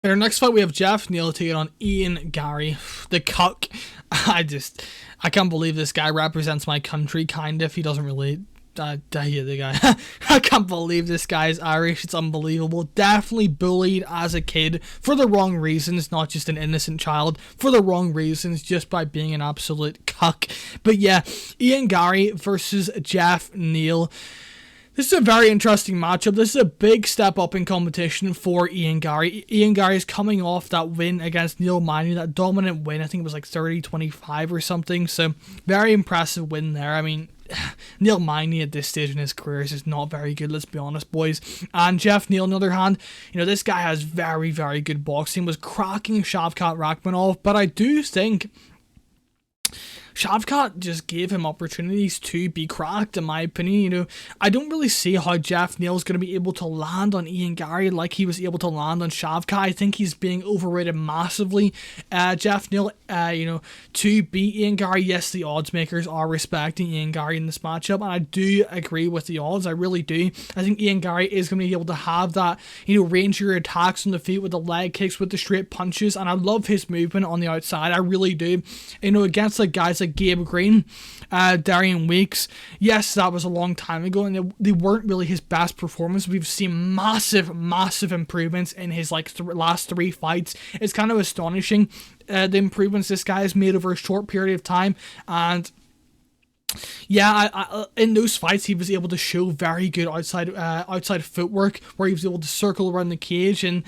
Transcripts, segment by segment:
In our next fight, we have Geoff Neal taking on Garry, the cuck. I can't believe this guy represents my country, kind of. He doesn't really. I hate the guy. I can't believe this guy is Irish. It's unbelievable. Definitely bullied as a kid for the wrong reasons, not just an innocent child, for the wrong reasons, just by being an absolute cuck. But yeah, Garry versus Geoff Neal. This is a very interesting matchup. This is a big step up in competition for Garry. Garry is coming off that win against Neal, that dominant win. I think it was like 30-25 or something. So, very impressive win there. I mean, Neal at this stage in his career is just not very good, let's be honest, boys. And Geoff Neal, on the other hand, this guy has very, very good boxing. Was cracking Shavkat Rakhmonov, but I do think Shavkat just gave him opportunities to be cracked, in my opinion. I don't really see how Geoff Neal is going to be able to land on Garry like he was able to land on Shavkat. I think he's being overrated massively. Geoff Neal, to beat Garry, yes, the odds makers are respecting Garry in this matchup, and I do agree with the odds. I really do. I think Garry is going to be able to have that, rangier attacks on the feet with the leg kicks, with the straight punches, and I love his movement on the outside. I really do. Against like guys like Gabe Green, Darian Weeks, yes, that was a long time ago, and they weren't really his best performance. We've seen massive improvements in his last 3 fights. It's kind of astonishing the improvements this guy has made over a short period of time, and yeah, in those fights he was able to show very good outside footwork, where he was able to circle around the cage, and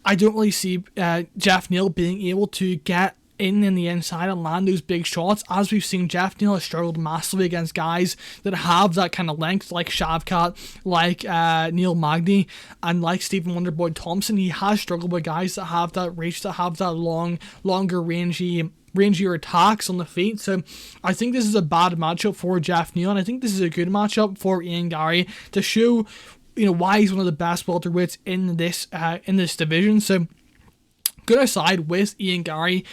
I don't really see Geoff Neal being able to get in the inside and land those big shots. As we've seen, Geoff Neal has struggled massively against guys that have that kind of length, like Shavkat, like Neil Magny, and like Stephen Wonderboy Thompson. He has struggled with guys that have that reach, that have that longer rangier attacks on the feet. So I think this is a bad matchup for Geoff Neal, and I think this is a good matchup for Garry to show why he's one of the best welterweights in this division. So good aside with Garry,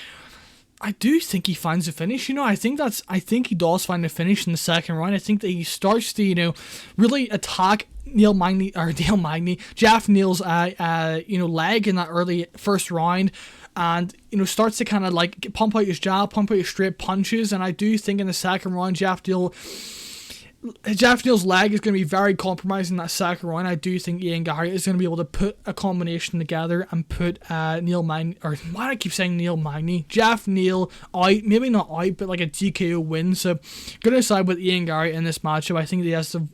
I do think he finds a finish. I think he does find a finish in the second round. I think that he starts to, really attack Geoff Neal's leg in that early first round, and starts to kind of like pump out his jab, pump out his straight punches. And I do think in the second round, Geoff Neal's leg is going to be very compromised in that second round. I do think Garry is going to be able to put a combination together and put Geoff Neal out, maybe not out, but like a TKO win. So going to side with Garry in this matchup. I think he has a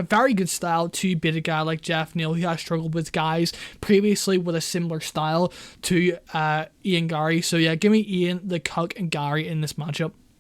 very good style to beat a guy like Geoff Neal, who has struggled with guys previously with a similar style to Garry. So yeah, give me the Cuck and Garry in this matchup.